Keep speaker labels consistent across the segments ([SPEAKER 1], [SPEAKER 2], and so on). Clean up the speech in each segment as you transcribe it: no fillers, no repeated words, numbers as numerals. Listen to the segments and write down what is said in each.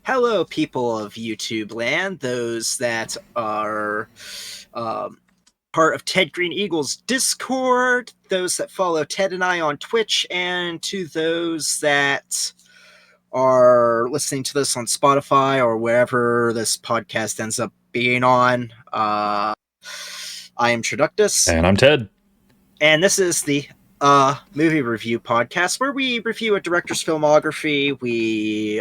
[SPEAKER 1] Hello, people of YouTube land, those that are part of Ted Green Eagle's Discord, those that follow Ted and I on Twitch, and to those that are listening to this on Spotify or wherever this podcast ends up being on. I am Traductus.
[SPEAKER 2] And I'm Ted.
[SPEAKER 1] And this is the movie review podcast where we review a director's filmography. We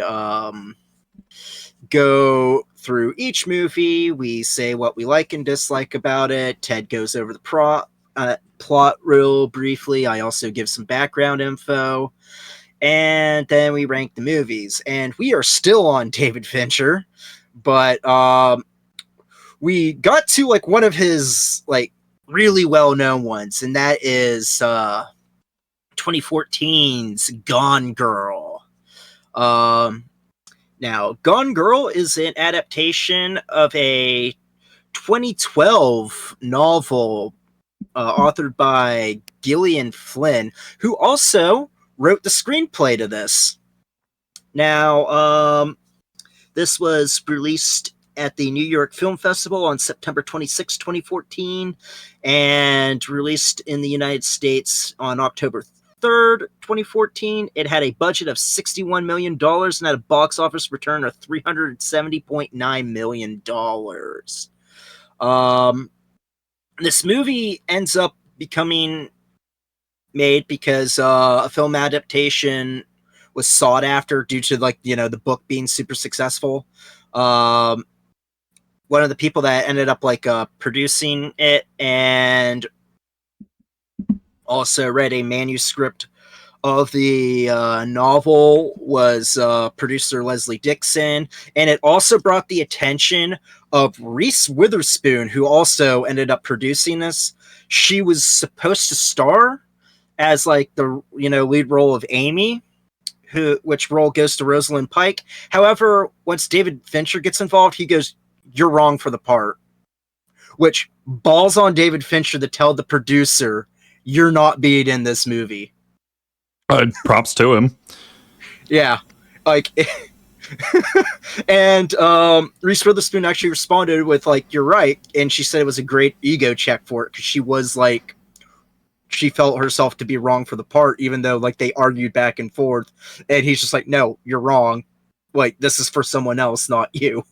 [SPEAKER 1] go through each movie. We say what we like and dislike about it. Ted goes over the plot real briefly. I also give some background info. And then we rank the movies. And we are still on David Fincher. But we got to like one of his like really well-known ones, and that is 2014's Gone Girl. Now, Gone Girl is an adaptation of a 2012 novel authored by Gillian Flynn, who also wrote the screenplay to this. Now, this was released at the New York Film Festival on September 26, 2014, and released in the United States on October 3rd, 2014. It had a budget of $61 million and had a box office return of $370.9 million. This movie ends up becoming made because a film adaptation was sought after due to the book being super successful. One of the people that ended up producing it and also read a manuscript of the novel was producer Leslie Dixon, and it also brought the attention of Reese Witherspoon, who also ended up producing this. She was supposed to star as the lead role of Amy, which role goes to Rosalind Pike. However, once David Fincher gets involved, he goes, "You're wrong for the part," which balls on David Fincher to tell the producer, "You're not being in this movie."
[SPEAKER 2] Props to him.
[SPEAKER 1] Yeah, and Reese Witherspoon actually responded with "You're right," and she said it was a great ego check for it because she was she felt herself to be wrong for the part, even though they argued back and forth, and he's just like, "No, you're wrong. This is for someone else, not you."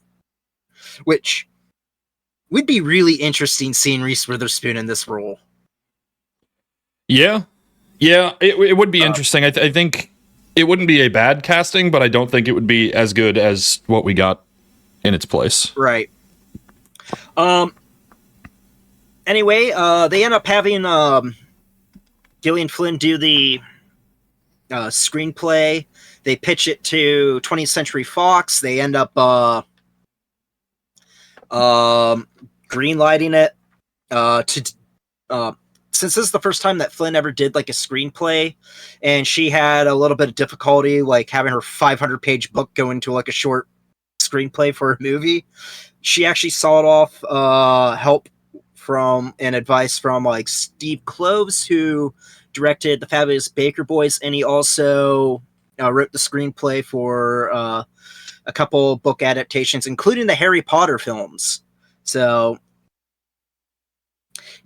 [SPEAKER 1] Which would be really interesting seeing Reese Witherspoon in this role.
[SPEAKER 2] Yeah, it would be interesting. I think it wouldn't be a bad casting, but I don't think it would be as good as what we got in its place.
[SPEAKER 1] Right. Anyway, they end up having Gillian Flynn do the screenplay. They pitch it to 20th Century Fox. They end up greenlighting it since this is the first time that Flynn ever did a screenplay, and she had a little bit of difficulty having her 500-page book go into a short screenplay for a movie. She actually sought off help from and advice from Steve Kloves, who directed The Fabulous Baker Boys, and he also wrote the screenplay for a couple book adaptations, including the Harry Potter films. So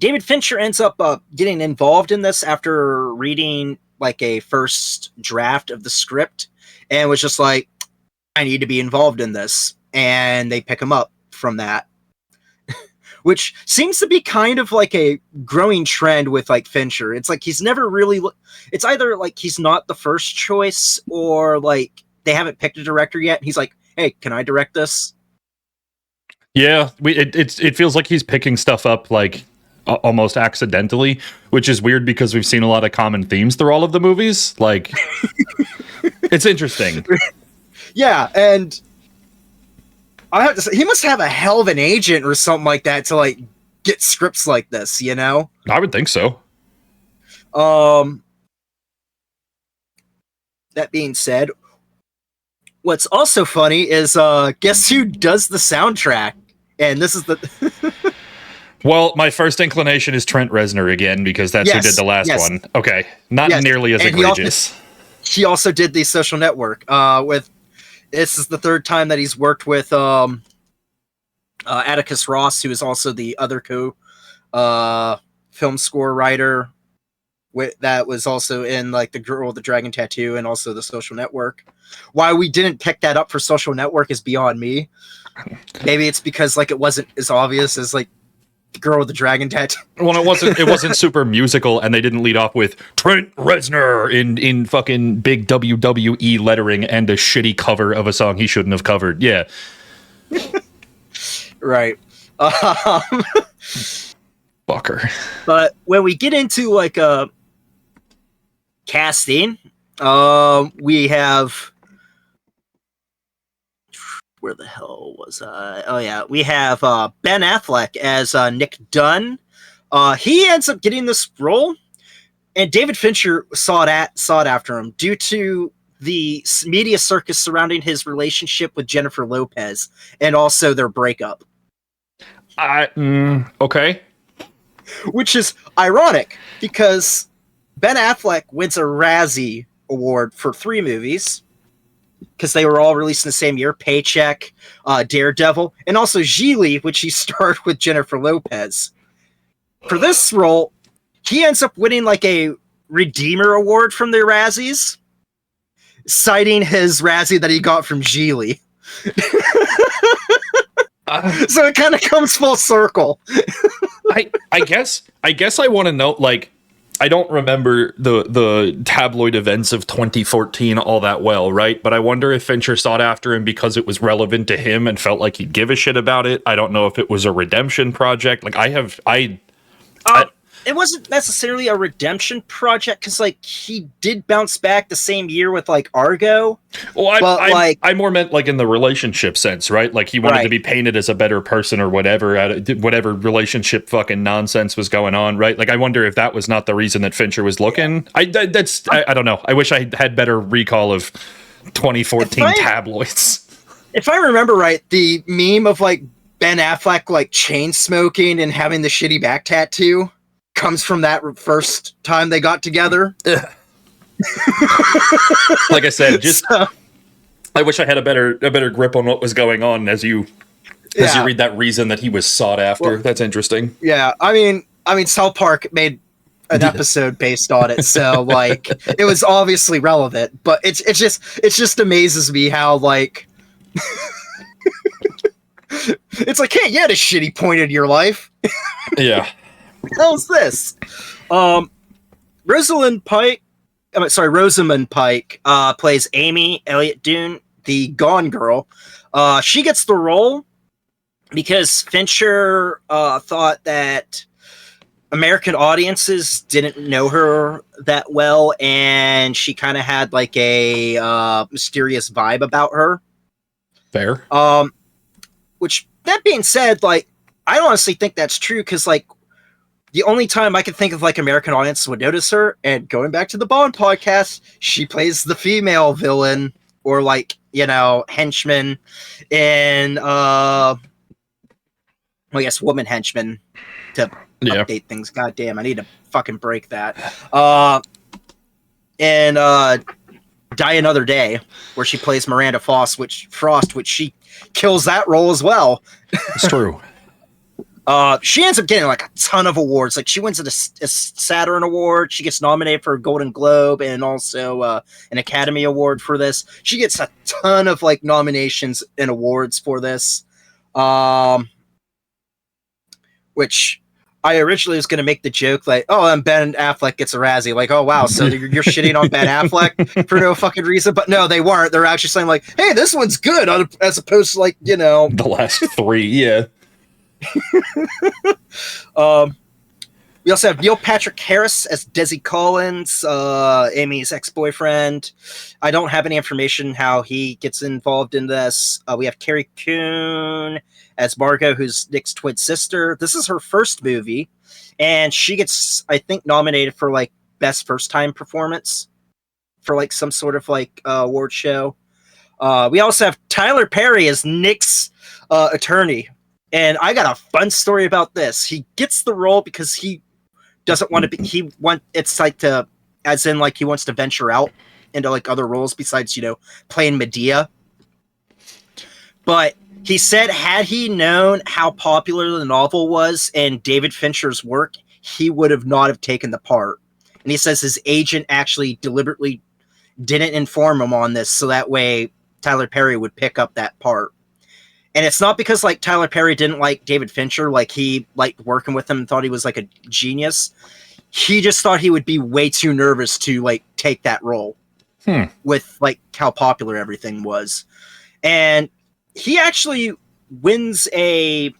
[SPEAKER 1] David Fincher ends up getting involved in this after reading a first draft of the script and was just I need to be involved in this. And they pick him up from that, which seems to be kind of a growing trend with Fincher. It's he's never really, it's either he's not the first choice or they haven't picked a director yet. And he's like, "Hey, can I direct this?"
[SPEAKER 2] Yeah, it feels like he's picking stuff up almost accidentally, which is weird because we've seen a lot of common themes through all of the movies. It's interesting.
[SPEAKER 1] Yeah, and I have to say, he must have a hell of an agent or something like that to get scripts like this,
[SPEAKER 2] I would think so.
[SPEAKER 1] That being said, what's also funny is guess who does the soundtrack? And this is the
[SPEAKER 2] Well, my first inclination is Trent Reznor again, because that's who did the last one. Okay, not nearly as egregious.
[SPEAKER 1] He also did the Social Network with This is the third time that he's worked with Atticus Ross, who is also the other film score writer that was also in like The Girl with the Dragon Tattoo and also The Social Network. Why we didn't pick that up for Social Network is beyond me. Maybe it's because like it wasn't as obvious as like The Girl with the Dragon Tattoo.
[SPEAKER 2] Well, it wasn't super musical, and they didn't lead off with Trent Reznor in fucking big WWE lettering and a shitty cover of a song he shouldn't have covered. Yeah.
[SPEAKER 1] Right.
[SPEAKER 2] Fucker.
[SPEAKER 1] But when we get into like casting, we have, where the hell was I? Oh yeah, we have Ben Affleck as Nick Dunn. He ends up getting this role, and David Fincher sought after him due to the media circus surrounding his relationship with Jennifer Lopez and also their breakup.
[SPEAKER 2] Okay.
[SPEAKER 1] Which is ironic because Ben Affleck wins a Razzie Award for 3 movies because they were all released in the same year: Paycheck, Daredevil, and also Gigli, which he starred with Jennifer Lopez. For this role, he ends up winning like a Redeemer Award from the Razzies, citing his Razzie that he got from Gigli. So it kind of comes full circle.
[SPEAKER 2] I guess I want to know, like, I don't remember the tabloid events of 2014 all that well, right? But I wonder if Fincher sought after him because it was relevant to him and felt like he'd give a shit about it. I don't know if it was a redemption project. Like,
[SPEAKER 1] it wasn't necessarily a redemption project because, like, he did bounce back the same year with like Argo.
[SPEAKER 2] Well, I more meant like in the relationship sense, right? Like he wanted to be painted as a better person or whatever, whatever relationship fucking nonsense was going on, right? Like I wonder if that was not the reason that Fincher was looking. I don't know. I wish I had better recall of 2014 tabloids.
[SPEAKER 1] If I remember right, the meme of like Ben Affleck like chain smoking and having the shitty back tattoo comes from that first time they got together.
[SPEAKER 2] Like I said, I wish I had a better grip on what was going on as you read that reason that he was sought after. Well, that's interesting.
[SPEAKER 1] Yeah, I mean South Park made an episode based on it, so like it was obviously relevant. But it just amazes me how like it's like, hey, you had a shitty point in your life.
[SPEAKER 2] Yeah.
[SPEAKER 1] How's this? Rosamund Pike plays Amy Elliott Dune, the Gone Girl. She gets the role because Fincher thought that American audiences didn't know her that well, and she kind of had like a mysterious vibe about her.
[SPEAKER 2] Fair.
[SPEAKER 1] Which, that being said, like, I honestly think that's true because, like, the only time I can think of like American audiences would notice her, and going back to the Bond podcast, she plays the female villain or like, you know, henchman in I guess woman henchman to update things. God damn, I need to fucking break that. And Die Another Day, where she plays Miranda Frost, which she kills that role as well.
[SPEAKER 2] It's true.
[SPEAKER 1] She ends up getting like a ton of awards. Like she wins a Saturn Award. She gets nominated for a Golden Globe and also an Academy Award for this. She gets a ton of like nominations and awards for this. Which I originally was going to make the joke like, oh, and Ben Affleck gets a Razzie. Like, oh wow, so you're shitting on Ben Affleck for no fucking reason. But no, they weren't. They're actually saying like, hey, this one's good, as opposed to like, you know,
[SPEAKER 2] the last 3. Yeah.
[SPEAKER 1] We also have Neil Patrick Harris as Desi Collins, Amy's ex-boyfriend. I don't have any information how he gets involved in this. We have Carrie Coon as Margot, who's Nick's twin sister. This is her first movie, and she gets, I think, nominated for like best first-time performance for like some sort of like award show. We also have Tyler Perry as Nick's attorney. And I got a fun story about this. He gets the role because he doesn't want to be, it's like to, as in like he wants to venture out into like other roles besides, you know, playing Medea. But he said had he known how popular the novel was and David Fincher's work, he would have not have taken the part. And he says his agent actually deliberately didn't inform him on this, so that way Tyler Perry would pick up that part. And it's not because like Tyler Perry didn't like David Fincher, like he liked working with him and thought he was like a genius. He just thought he would be way too nervous to like take that role with like how popular everything was. And he actually wins an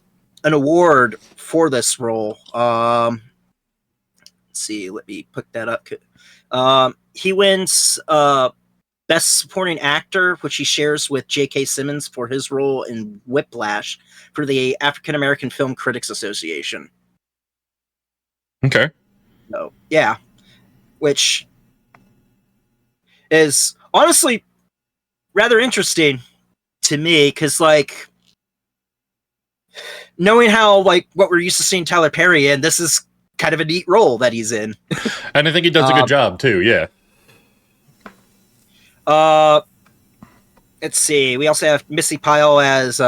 [SPEAKER 1] award for this role. Let's see, let me put that up. He wins Best Supporting Actor, which he shares with J.K. Simmons for his role in Whiplash for the African American Film Critics Association.
[SPEAKER 2] Okay.
[SPEAKER 1] So, yeah. Which is honestly rather interesting to me, because, like, knowing how, like, what we're used to seeing Tyler Perry in, this is kind of a neat role that he's in.
[SPEAKER 2] And I think he does a good job, too, yeah.
[SPEAKER 1] Let's see. We also have Missy Pyle as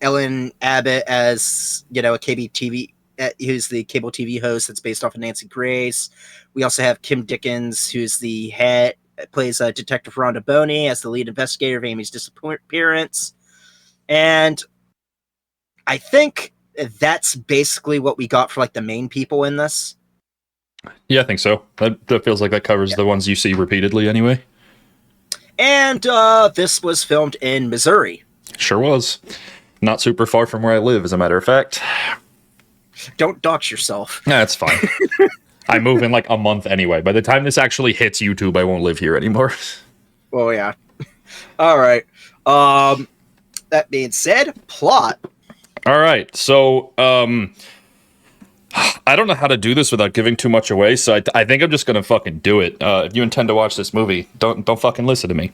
[SPEAKER 1] Ellen Abbott as, a KBTV, who's the cable TV host that's based off of Nancy Grace. We also have Kim Dickens, who's the head, plays Detective Rhonda Boney as the lead investigator of Amy's disappearance. And I think that's basically what we got for like the main people in this.
[SPEAKER 2] Yeah, I think so. That feels like that covers the ones you see repeatedly anyway.
[SPEAKER 1] And this was filmed in Missouri.
[SPEAKER 2] Sure was. Not super far from where I live, as a matter of fact.
[SPEAKER 1] Don't dox yourself.
[SPEAKER 2] That's fine. I move in like a month anyway. By the time this actually hits YouTube, I won't live here anymore.
[SPEAKER 1] Oh, yeah. All right. That being said, plot.
[SPEAKER 2] All right. So, I don't know how to do this without giving too much away, so I think I'm just gonna fucking do it. If you intend to watch this movie, don't fucking listen to me.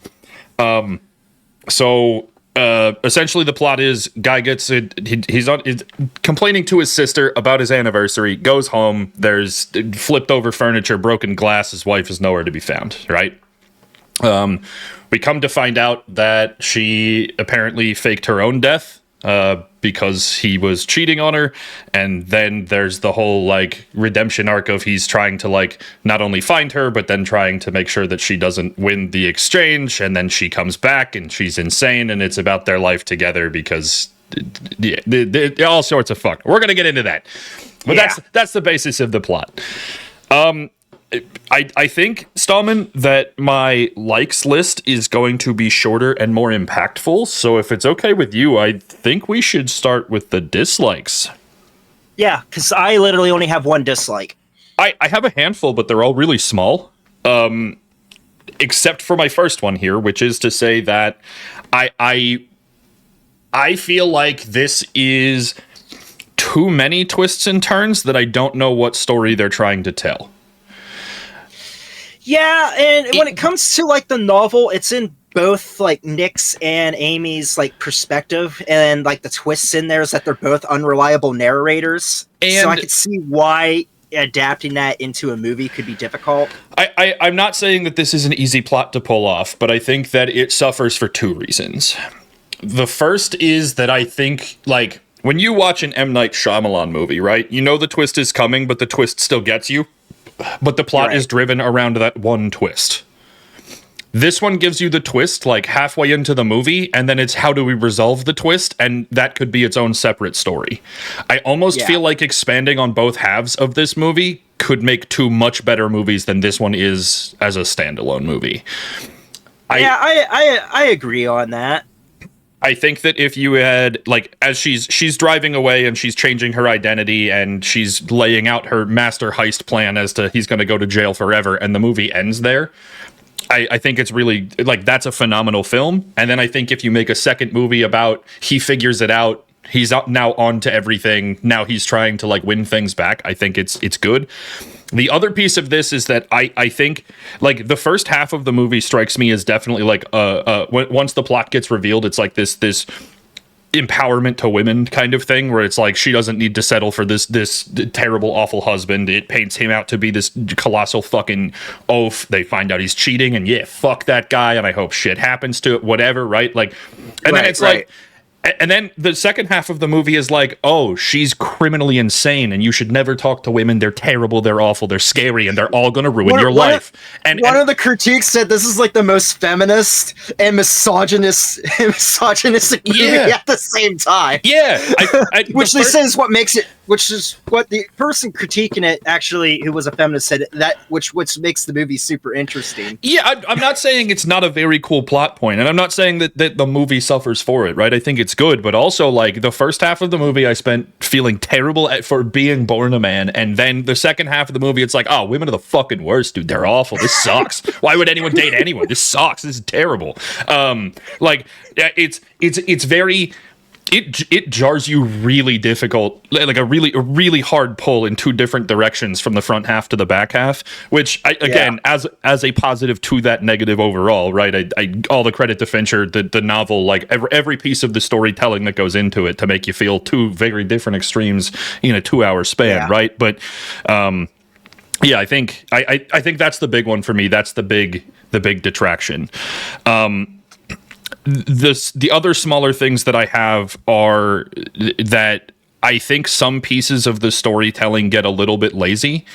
[SPEAKER 2] Essentially the plot is guy gets it. He's complaining to his sister about his anniversary. Goes home. There's flipped over furniture, broken glass. His wife is nowhere to be found. Right. We come to find out that she apparently faked her own death. Because he was cheating on her, and then there's the whole like redemption arc of he's trying to like not only find her but then trying to make sure that she doesn't win the exchange, and then she comes back and she's insane, and it's about their life together because all sorts of fuck. We're gonna get into that, but that's the basis of the plot. I think, Stallman, that my likes list is going to be shorter and more impactful, so if it's okay with you, I think we should start with the dislikes.
[SPEAKER 1] Yeah, because I literally only have one dislike.
[SPEAKER 2] I have a handful, but they're all really small, except for my first one here, which is to say that I feel like this is too many twists and turns that I don't know what story they're trying to tell.
[SPEAKER 1] Yeah, and when it comes to like the novel, it's in both like Nick's and Amy's like perspective, and like the twists in there is that they're both unreliable narrators. And so I could see why adapting that into a movie could be difficult.
[SPEAKER 2] I'm not saying that this is an easy plot to pull off, but I think that it suffers for two reasons. The first is that I think like when you watch an M. Night Shyamalan movie, right? You know the twist is coming, but the twist still gets you. But the plot is driven around that one twist. This one gives you the twist like halfway into the movie, and then it's how do we resolve the twist, and that could be its own separate story. I almost feel like expanding on both halves of this movie could make two much better movies than this one is as a standalone movie.
[SPEAKER 1] I agree on that.
[SPEAKER 2] I think that if you had, like, as she's driving away and she's changing her identity and she's laying out her master heist plan as to he's going to go to jail forever, and the movie ends there, I think it's really, like, that's a phenomenal film. And then I think if you make a second movie about he figures it out, he's now on to everything, now he's trying to, like, win things back, I think it's good. The other piece of this is that I think, like, the first half of the movie strikes me as definitely, like, once the plot gets revealed, it's like this empowerment to women kind of thing, where it's like she doesn't need to settle for this terrible, awful husband. It paints him out to be this colossal fucking oaf. They find out he's cheating, and fuck that guy, and I hope shit happens to it, whatever, right? Like, and then it's like, And then the second half of the movie is like, oh, she's criminally insane and you should never talk to women. They're terrible, they're awful, they're scary, and they're all going to ruin your life. And
[SPEAKER 1] one of the critiques said this is like the most feminist and misogynistic movie at the same time.
[SPEAKER 2] Yeah.
[SPEAKER 1] Which they say is what makes it, which is what the person critiquing it actually, who was a feminist, said that, which makes the movie super interesting.
[SPEAKER 2] Yeah, I'm not saying it's not a very cool plot point, and I'm not saying that the movie suffers for it, right? I think it's good, but also, like, the first half of the movie I spent feeling terrible for being born a man, and then the second half of the movie it's like, oh, women are the fucking worst, dude. They're awful. This sucks. Why would anyone date anyone? This sucks. This is terrible. Like, it's very... It jars you really difficult, like a really hard pull in two different directions from the front half to the back half, which as a positive to that negative overall, right? I all the credit to Fincher, the novel, like every piece of the storytelling that goes into it to make you feel two very different extremes in a 2-hour span, right? But yeah, I think that's the big one for me. That's the big detraction. The other smaller things that I have are that I think some pieces of the storytelling get a little bit lazy.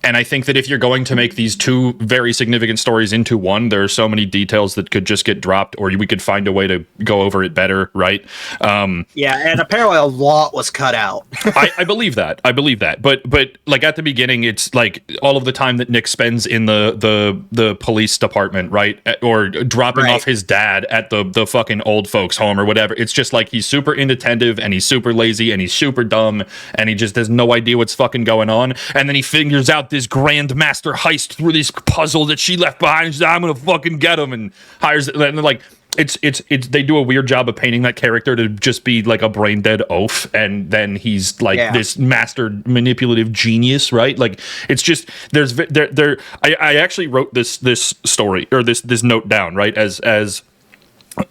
[SPEAKER 2] And I think that if you're going to make these two very significant stories into one, there are so many details that could just get dropped, or we could find a way to go over it better, right?
[SPEAKER 1] Yeah, and apparently a lot was cut out.
[SPEAKER 2] I believe that. But like at the beginning, it's like all of the time that Nick spends in the police department, right? Or dropping off his dad at the fucking old folks home or whatever. It's just like he's super inattentive and he's super lazy and he's super dumb and he just has no idea what's fucking going on. And then he figures out this grandmaster heist through this puzzle that she left behind. She's like, I'm gonna fucking get him, and hires. And like it's they do a weird job of painting that character to just be like a brain dead oaf, and then he's like this master manipulative genius, right? Like it's just I actually wrote this story or this note down, right, as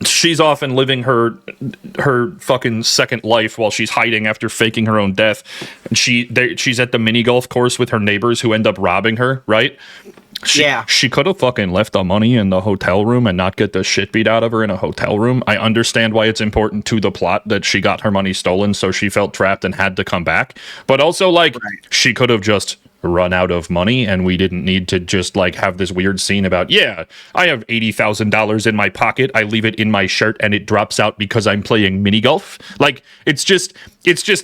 [SPEAKER 2] she's off and living her fucking second life while she's hiding after faking her own death. And she's at the mini golf course with her neighbors who end up robbing her, right? She could have fucking left the money in the hotel room and not get the shit beat out of her in a hotel room. I understand why it's important to the plot that she got her money stolen, so she felt trapped and had to come back. But also, like, she could have just run out of money and we didn't need to just like have this weird scene about, I have $80,000 in my pocket, I leave it in my shirt and it drops out because I'm playing mini golf. Like it's just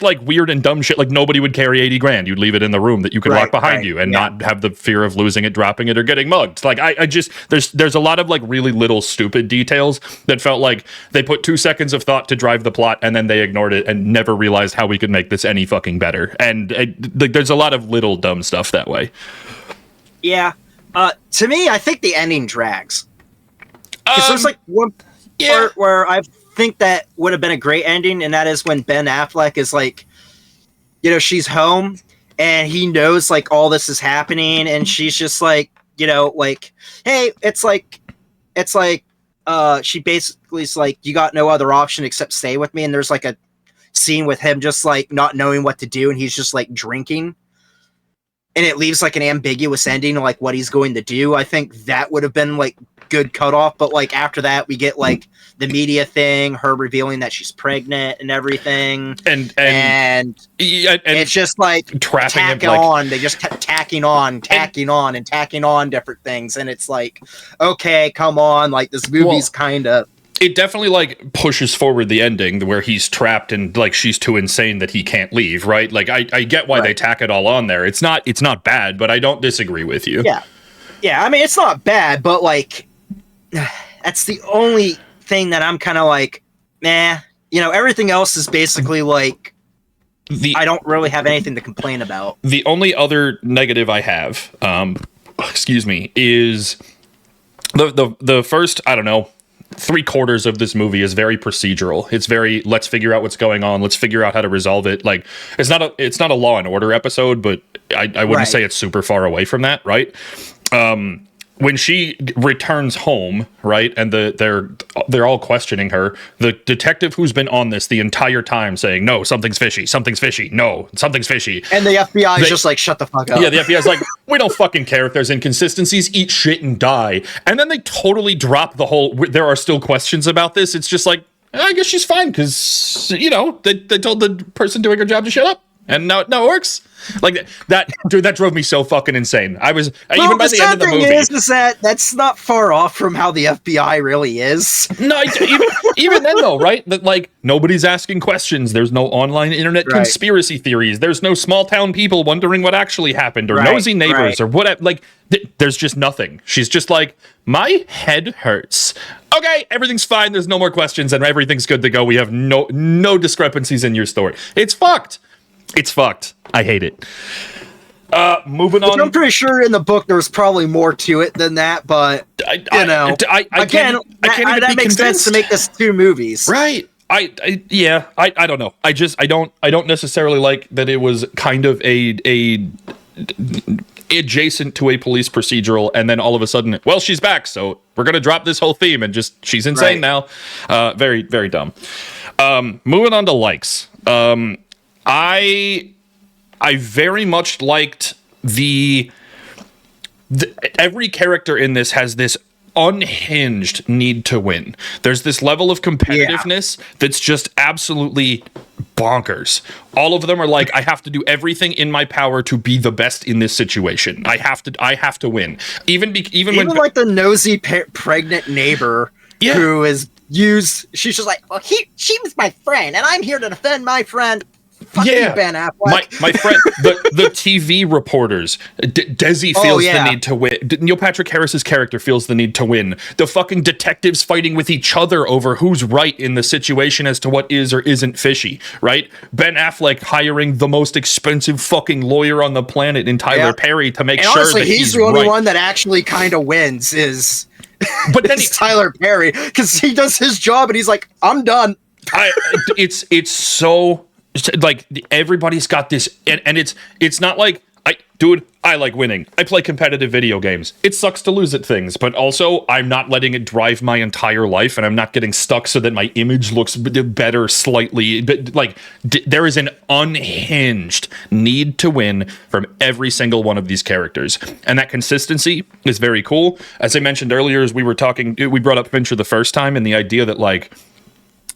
[SPEAKER 2] like weird and dumb shit. Like nobody would carry 80 grand. You'd leave it in the room that you could lock behind you and not have the fear of losing it, dropping it, or getting mugged. Like I just there's a lot of like really little stupid details that felt like they put 2 seconds of thought to drive the plot and then they ignored it and never realized how we could make this any fucking better. And there's a lot of little dumb stuff that way.
[SPEAKER 1] Yeah. To me, I think the ending drags. Because there's like one part where I think that would have been a great ending, and that is when Ben Affleck is like, she's home and he knows like all this is happening, and she's just like, like, hey, it's like she basically is like, you got no other option except stay with me, and there's like a scene with him just like not knowing what to do, and he's just like drinking. And it leaves like an ambiguous ending of like what he's going to do. I think that would have been like good cutoff. But like after that, we get like the media thing, her revealing that she's pregnant and everything. And it's just like tacking on. They just kept tacking on different things. And it's like, okay, come on. Like this movie's kind of.
[SPEAKER 2] It definitely like pushes forward the ending where he's trapped and like she's too insane that he can't leave, right? Like I get why they tack it all on there. It's not bad, but I don't disagree with you.
[SPEAKER 1] Yeah. I mean, it's not bad, but like that's the only thing that I'm kind of like, everything else is basically like I don't really have anything to complain about.
[SPEAKER 2] The only other negative I have, is the first, I don't know, 3/4 of this movie is very procedural. It's very, let's figure out what's going on. Let's figure out how to resolve it. Like it's not a Law and Order episode, but I wouldn't say it's super far away from that. Right. When she returns home, right, and they're all questioning her, the detective who's been on this the entire time saying, no, something's fishy, no, something's fishy.
[SPEAKER 1] And the FBI is just like, shut the fuck up.
[SPEAKER 2] Yeah, the FBI's like, we don't fucking care if there's inconsistencies, eat shit and die. And then they totally drop the whole, there are still questions about this. It's just like, I guess she's fine because, you know, they told the person doing her job to shut up. And now it works. Like that, dude. That drove me so fucking insane. I was even by the end of the movie.
[SPEAKER 1] Is that that's not far off from how the FBI really is.
[SPEAKER 2] No, even then though, right? That like nobody's asking questions. There's no online internet conspiracy theories. There's no small town people wondering what actually happened or nosy neighbors or whatever. Like there's just nothing. She's just like, my head hurts. Okay, everything's fine. There's no more questions and everything's good to go. We have no discrepancies in your story. It's fucked. It's fucked. I hate it. Moving on.
[SPEAKER 1] I'm pretty sure in the book there was probably more to it than that, but I can't that makes sense to make this 2 movies,
[SPEAKER 2] right? I don't know. I don't necessarily like that it was kind of a adjacent to a police procedural, and then all of a sudden, well, she's back, so we're gonna drop this whole theme and just she's insane now. Very, very dumb. Moving on to likes. I very much liked the every character in this has this unhinged need to win. There's this level of competitiveness that's just absolutely bonkers. All of them are like, I have to do everything in my power to be the best in this situation. I have to win. Even when
[SPEAKER 1] like the nosy pregnant neighbor who is used. She's just like, well, she was my friend, and I'm here to defend my friend. Fuck you, Ben Affleck.
[SPEAKER 2] My friend, the TV reporters, Desi feels the need to win. Neil Patrick Harris's character feels the need to win. The fucking detectives fighting with each other over who's right in the situation as to what is or isn't fishy, right? Ben Affleck hiring the most expensive fucking lawyer on the planet in Tyler Perry to make sure
[SPEAKER 1] honestly,
[SPEAKER 2] that he's
[SPEAKER 1] the only one that actually kind of wins is but then Tyler Perry, because he does his job and he's like, I'm done.
[SPEAKER 2] It's so... like everybody's got this and it's not like I like winning. I play competitive video games. It sucks to lose at things, but also I'm not letting it drive my entire life, and I'm not getting stuck so that my image looks better slightly. But like there is an unhinged need to win from every single one of these characters, and that consistency is very cool. As I mentioned earlier, as we were talking, we brought up Fincher the first time, and the idea that like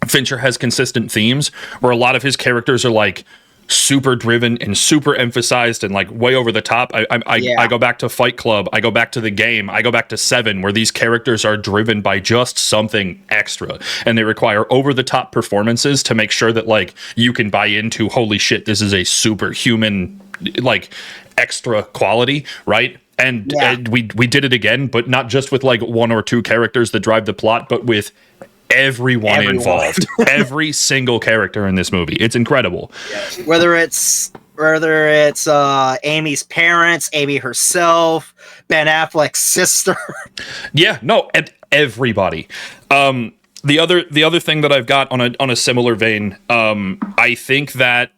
[SPEAKER 2] Fincher has consistent themes where a lot of his characters are like super driven and super emphasized and like way over the top. I go back to Fight Club. I go back to The Game. I go back to Seven, where these characters are driven by just something extra, and they require over the top performances to make sure that like you can buy into, holy shit, this is a superhuman like extra quality, right? And we did it again, but not just with like 1 or 2 characters that drive the plot, but with everyone involved. Every single character in this movie. It's incredible.
[SPEAKER 1] Whether it's Amy's parents, Amy herself, Ben Affleck's sister.
[SPEAKER 2] And everybody. The other thing that I've got on a similar vein, I think that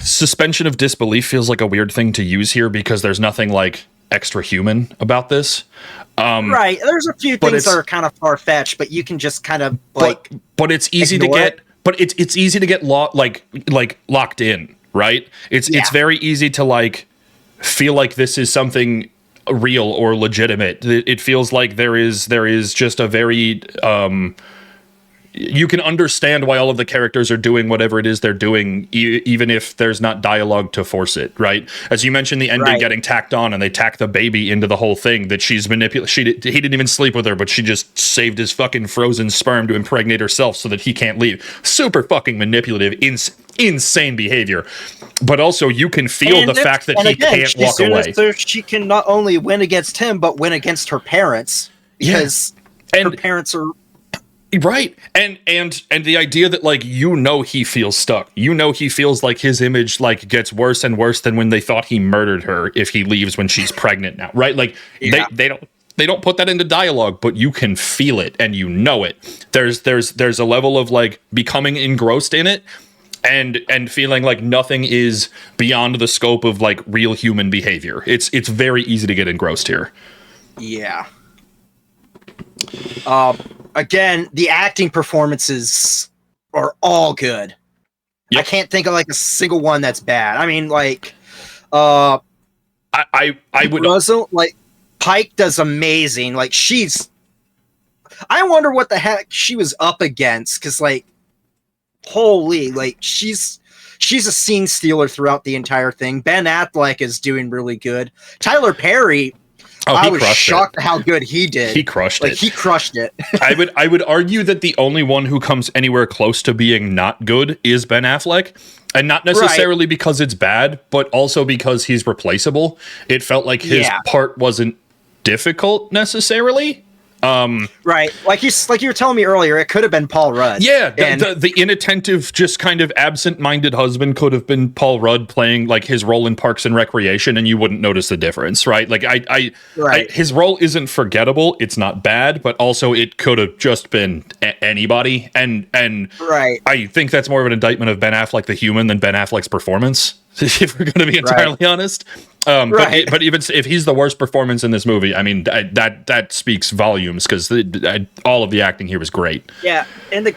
[SPEAKER 2] suspension of disbelief feels like a weird thing to use here because there's nothing like extra human about this.
[SPEAKER 1] Right. There's a few things that are kind of far-fetched, but you can just kind of like
[SPEAKER 2] but it's easy to get it's easy to get locked in, right? It's very easy to like feel like this is something real or legitimate. It feels like there is just a very you can understand why all of the characters are doing whatever it is they're doing, even if there's not dialogue to force it, right? As you mentioned, the ending getting tacked on, and they tack the baby into the whole thing that she's manipulated. He didn't even sleep with her, but she just saved his fucking frozen sperm to impregnate herself so that he can't leave. Super fucking manipulative, insane behavior. But also, you can feel the fact that he can't walk away.
[SPEAKER 1] So she can not only win against him, but win against her parents, because her parents are...
[SPEAKER 2] Right. And the idea that like he feels stuck. He feels like his image like gets worse and worse than when they thought he murdered her if he leaves when she's pregnant now. Right? Like they don't put that into dialogue, but you can feel it and you know it. There's a level of like becoming engrossed in it and feeling like nothing is beyond the scope of like real human behavior. It's very easy to get engrossed here.
[SPEAKER 1] Yeah. Again, the acting performances are all good. Yep. I can't think of like a single one that's bad. I mean, like, I would like Pike does amazing. Like she's I wonder what the heck she was up against, because like, holy, like she's a scene stealer throughout the entire thing. Ben Affleck is doing really good. Tyler Perry, I was shocked at how good he did.
[SPEAKER 2] He crushed it.
[SPEAKER 1] He crushed it.
[SPEAKER 2] I would argue that the only one who comes anywhere close to being not good is Ben Affleck. And not necessarily because it's bad, but also because he's replaceable. It felt like his part wasn't difficult necessarily.
[SPEAKER 1] Right, like you were telling me earlier, it could have been Paul Rudd.
[SPEAKER 2] Yeah, the inattentive, just kind of absent-minded husband could have been Paul Rudd playing like his role in Parks and Recreation, and you wouldn't notice the difference, right? Like his role isn't forgettable, it's not bad, but also it could have just been anybody, and
[SPEAKER 1] right.
[SPEAKER 2] I think that's more of an indictment of Ben Affleck the human than Ben Affleck's performance, if we're going to be entirely honest. But even if he's the worst performance in this movie, I mean, that speaks volumes, because all of the acting here was great.
[SPEAKER 1] Yeah, and the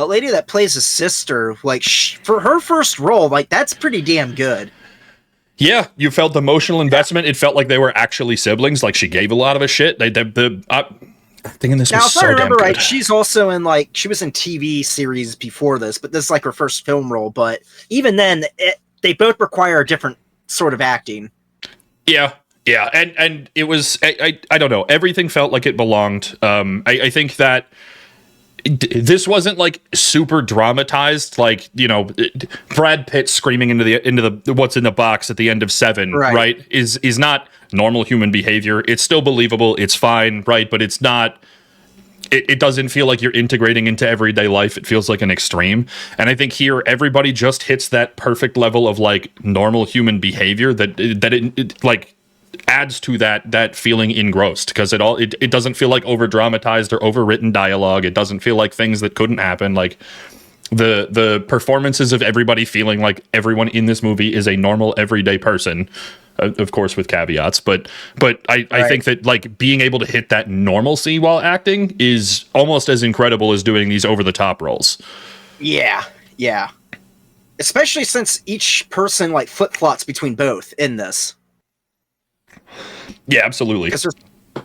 [SPEAKER 1] lady that plays his sister, like for her first role, like that's pretty damn good.
[SPEAKER 2] Yeah, you felt the emotional investment. It felt like they were actually siblings. Like she gave a lot of a shit. Thinking this was so damn good. Now, if I remember right,
[SPEAKER 1] she's also in she was in TV series before this, but this is like her first film role. But even then, they both require different sort of acting.
[SPEAKER 2] Yeah, and it was I don't know, everything felt like it belonged. I think that this wasn't like super dramatized, like, you know, Brad Pitt screaming into the what's in the box at the end of 7, right? Is not normal human behavior. It's still believable, it's fine, right? But it's not, it doesn't feel like you're integrating into everyday life. It feels like an extreme. And I think here everybody just hits that perfect level of like normal human behavior that it like adds to that feeling engrossed, because it doesn't feel like over dramatized or overwritten dialogue. It doesn't feel like things that couldn't happen. Like the performances of everybody feeling like everyone in this movie is a normal everyday person. Of course, with caveats, but I think that like being able to hit that normalcy while acting is almost as incredible as doing these over the top roles. Yeah. Especially since each person like flip flops between both in this. Yeah, absolutely. Because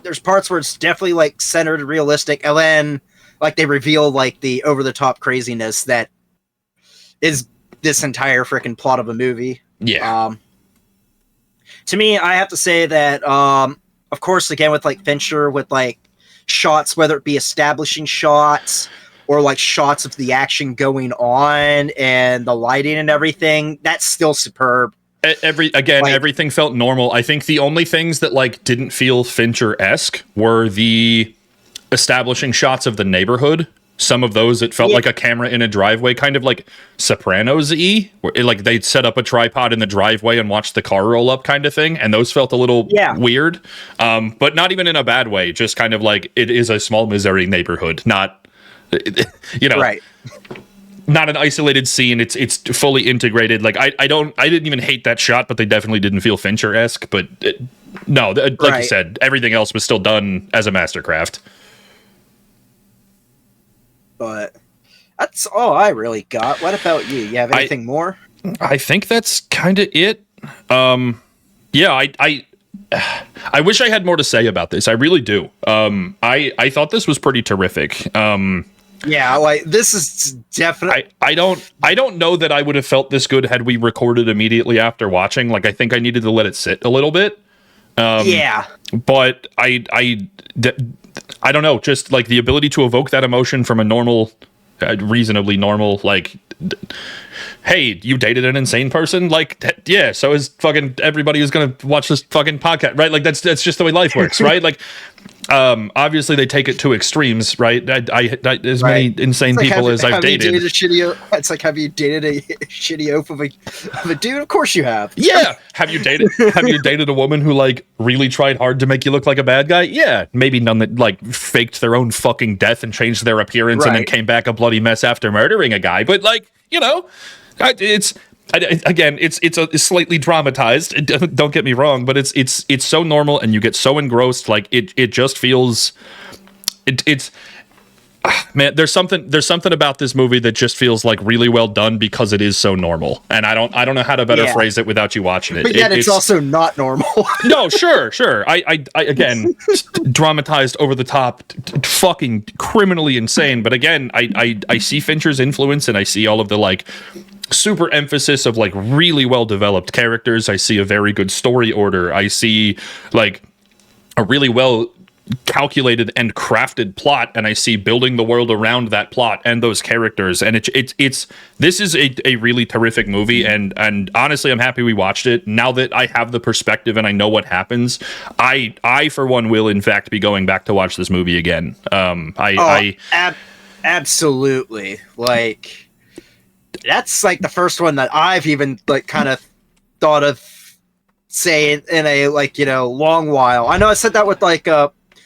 [SPEAKER 2] there's parts where it's definitely like centered, realistic, and then like they reveal like the over the top craziness that is this entire freaking plot of a movie. Yeah. To me, I have to say that, of course, again, with like Fincher, with like shots, whether it be establishing shots or like shots of the action going on and the lighting and everything, that's still superb. Everything felt normal. I think the only things that like didn't feel Fincher-esque were the establishing shots of the neighborhood. Some of those, it felt like a camera in a driveway, kind of like Sopranos-y, where like they'd set up a tripod in the driveway and watch the car roll up kind of thing. And those felt a little weird, but not even in a bad way. Just kind of like it is a small Missouri neighborhood, not, you know, not an isolated scene. It's fully integrated. Like I didn't even hate that shot, but they definitely didn't feel Fincher-esque. But like you said, everything else was still done as a mastercraft. But that's all I really got. What about you? You have anything more? I think that's kind of it. I wish I had more to say about this. I really do. I thought this was pretty terrific. Like this is definitely. I don't know that I would have felt this good had we recorded immediately after watching. Like I think I needed to let it sit a little bit. But I don't know, just like the ability to evoke that emotion from a normal, reasonably normal, like, hey, you dated an insane person? Like, yeah, so is fucking everybody who's going to watch this fucking podcast, right? Like, that's just the way life works, right? Like, obviously they take it to extremes, right? I as many insane people as I've dated. It's like, have you dated a shitty oaf of a dude? Of course you have. Yeah. Have you dated a woman who like really tried hard to make you look like a bad guy? Yeah. Maybe none that like faked their own fucking death and changed their appearance and then came back a bloody mess after murdering a guy. But like, you know, it's a slightly dramatized. Don't get me wrong, but it's so normal, and you get so engrossed. Like it just feels. Man, there's something about this movie that just feels like really well done because it is so normal, and I don't know how to better phrase it without you watching it.
[SPEAKER 1] But yet it's also not normal.
[SPEAKER 2] No, sure. I again, dramatized over the top, fucking criminally insane. But again, I see Fincher's influence, and I see all of the like super emphasis of like really well developed characters. I see a very good story order. I see like a really well calculated and crafted plot, and I see building the world around that plot and those characters, and it's this is a really terrific movie, and honestly I'm happy we watched it. Now that I have the perspective and I know what happens, I for one will in fact be going back to watch this movie again.
[SPEAKER 1] Absolutely, like that's like the first one that I've even like kind of thought of saying in a like, you know, long while. I know I said that with like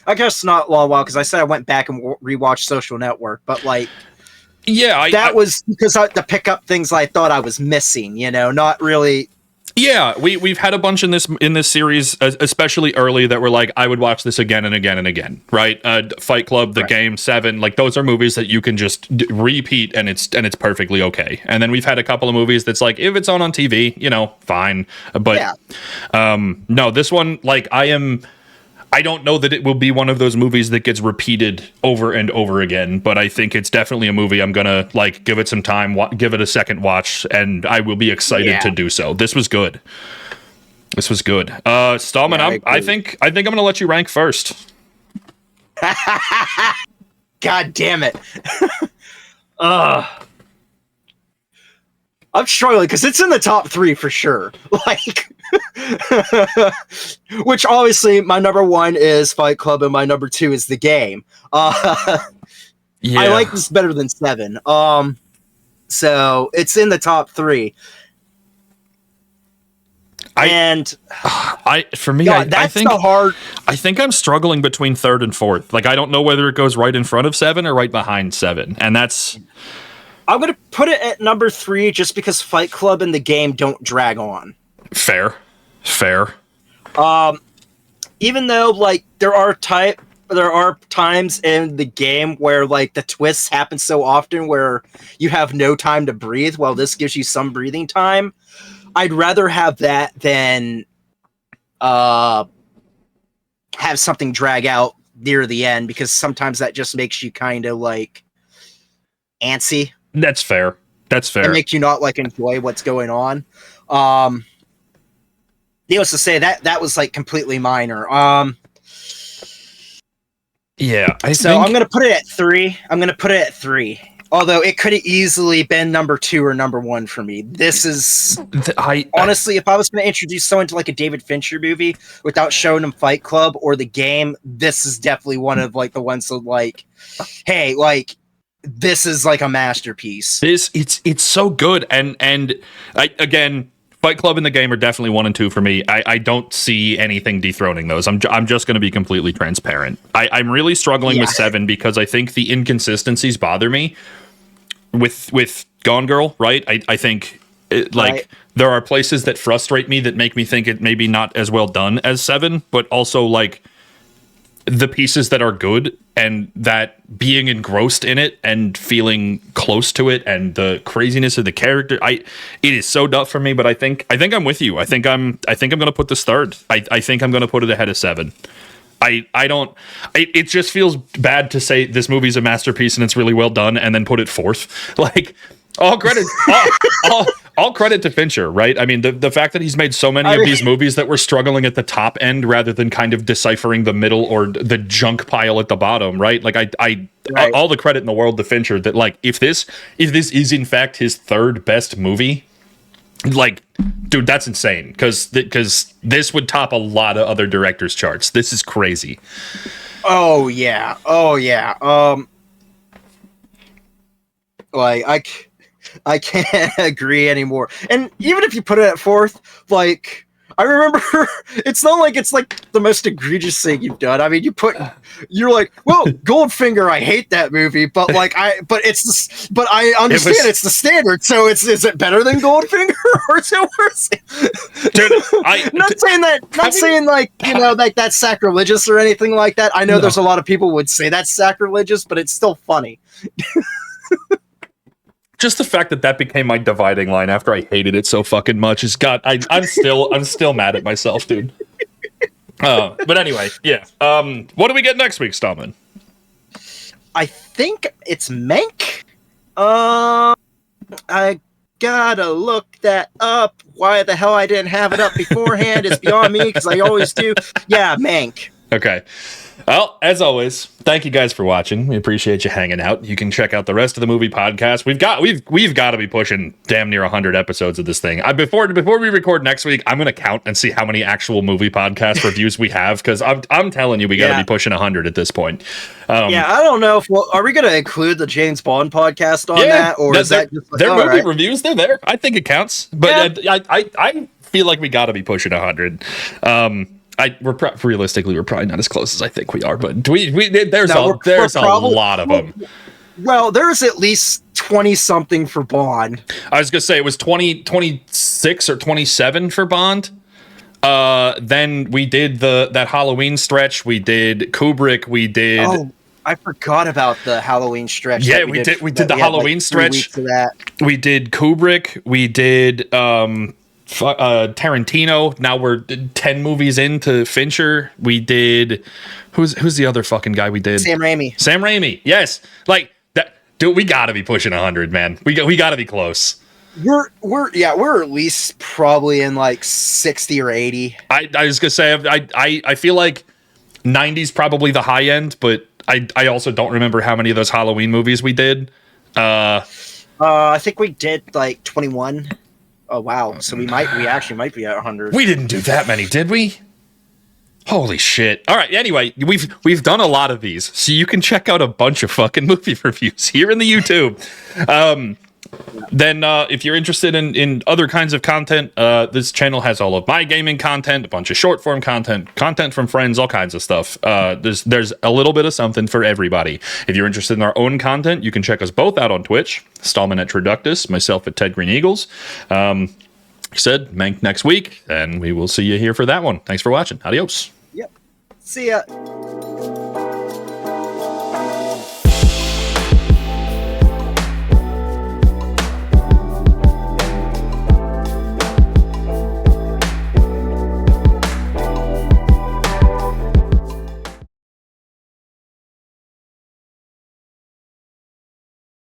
[SPEAKER 1] I guess not long while, because I said I went back and rewatched Social Network, but like,
[SPEAKER 2] yeah,
[SPEAKER 1] that was because to pick up things I thought I was missing, you know, not really.
[SPEAKER 2] Yeah, we've had a bunch in this series, especially early, that were like, I would watch this again and again and again, right? Fight Club, The Game, Seven, like those are movies that you can just repeat and it's perfectly okay. And then we've had a couple of movies that's like, if it's on TV, you know, fine. But no, this one, like I don't know that it will be one of those movies that gets repeated over and over again, but I think it's definitely a movie I'm gonna like give it some time, give it a second watch, and I will be excited to do so. This was good. Stallman, I think I'm gonna let you rank first.
[SPEAKER 1] God damn it. I'm struggling because it's in the top 3 for sure. Like, which obviously my number 1 is Fight Club and my number 2 is The Game. I like this better than 7. So it's in the top 3. I
[SPEAKER 2] think I'm struggling between 3rd and 4th. Like, I don't know whether it goes right in front of 7 or right behind 7, and that's.
[SPEAKER 1] I'm going to put it at number 3 just because Fight Club and The Game don't drag on.
[SPEAKER 2] Fair.
[SPEAKER 1] Even though, like, there are times in The Game where, like, the twists happen so often where you have no time to breathe, while this gives you some breathing time. I'd rather have that than have something drag out near the end, because sometimes that just makes you kind of, like, antsy.
[SPEAKER 2] That's fair.
[SPEAKER 1] It makes you not like enjoy what's going on. Needless to say, that was like completely minor. I'm gonna put it at 3. Although it could have easily been number 2 or number 1 for me. This is honestly, if I was going to introduce someone to like a David Fincher movie without showing them Fight Club or The Game, this is definitely one of like the ones that like, hey, like, this is like a masterpiece.
[SPEAKER 2] It's so good, and again, Fight Club and The Game are definitely 1 and 2 for me. I don't see anything dethroning those. I'm just going to be completely transparent. I'm really struggling with 7 because I think the inconsistencies bother me with Gone Girl. Right? I think there are places that frustrate me that make me think it maybe not as well done as 7, but also like the pieces that are good and that being engrossed in it and feeling close to it and the craziness of the character, it is so tough for me. But I think I'm with you. I think I'm going to put this 3rd. I think I'm going to put it ahead of 7. It just feels bad to say this movie's a masterpiece and it's really well done and then put it 4th. Like, all credit to Fincher, right? I mean, the fact that he's made so many of these movies that were struggling at the top end rather than kind of deciphering the middle or the junk pile at the bottom, right? Like, all the credit in the world to Fincher that, like, if this is in fact his 3rd best movie, like, dude, that's insane, because this would top a lot of other directors' charts. This is crazy.
[SPEAKER 1] Oh yeah. Like, I can't agree anymore. And even if you put it at 4th, like, I remember it's not like it's like the most egregious thing you've done. I mean, you're like, well, Goldfinger, I hate that movie, but I understand it's the standard. So is it better than Goldfinger or is it worse?
[SPEAKER 2] Dude,
[SPEAKER 1] not saying like, you know, like that's sacrilegious or anything like that. I know there's a lot of people would say that's sacrilegious, but it's still funny.
[SPEAKER 2] Just the fact that became my dividing line after I hated it so fucking much I'm still mad at myself, dude. But anyway, yeah. What do we get next week, Stallman?
[SPEAKER 1] I think it's Mank. I gotta look that up. Why the hell I didn't have it up beforehand is beyond me, because I always do. Yeah, Mank.
[SPEAKER 2] Okay. Well, as always, thank you guys for watching. We appreciate you hanging out. You can check out the rest of the movie podcast. We've got to be pushing damn near 100 episodes of this thing. Before we record next week, I'm going to count and see how many actual movie podcast reviews we have, because I'm telling you, we got to be pushing 100 at this point.
[SPEAKER 1] I don't know if are we going to include the James Bond podcast on that, or is that just like,
[SPEAKER 2] their movie reviews? They're there. I think it counts, but I feel like we got to be pushing 100. Realistically, we're probably not as close as I think we are, but there's a lot of them.
[SPEAKER 1] Well, there's at least 20 something for Bond.
[SPEAKER 2] I was gonna say it was 26 or 27 for Bond. Then we did that Halloween stretch. We did Kubrick. We did.
[SPEAKER 1] Oh, I forgot about the Halloween stretch.
[SPEAKER 2] Yeah, we did the Halloween stretch. We did Kubrick. We did Tarantino. Now we're 10 movies into Fincher. We did who's the other fucking guy we did?
[SPEAKER 1] Sam Raimi.
[SPEAKER 2] Yes, like that, dude. We gotta be pushing 100, man. We gotta be close.
[SPEAKER 1] We're at least probably in like 60 or 80.
[SPEAKER 2] I was gonna say I feel like 90's probably the high end, but I also don't remember how many of those Halloween movies we did.
[SPEAKER 1] I think we did like 21. Oh wow! So we actually might be at 100.
[SPEAKER 2] We didn't do that many, did we? Holy shit! All right. Anyway, we've done a lot of these, so you can check out a bunch of fucking movie reviews here in the YouTube. Then, if you're interested in other kinds of content, this channel has all of my gaming content, a bunch of short form content from friends, all kinds of stuff. There's a little bit of something for everybody. If you're interested in our own content, you can check us both out on Twitch. Stallman at Traductus, myself at Ted Green Eagles. Said Mank next week, and we will see you here for that one. Thanks for watching. Adios.
[SPEAKER 1] Yep. See ya.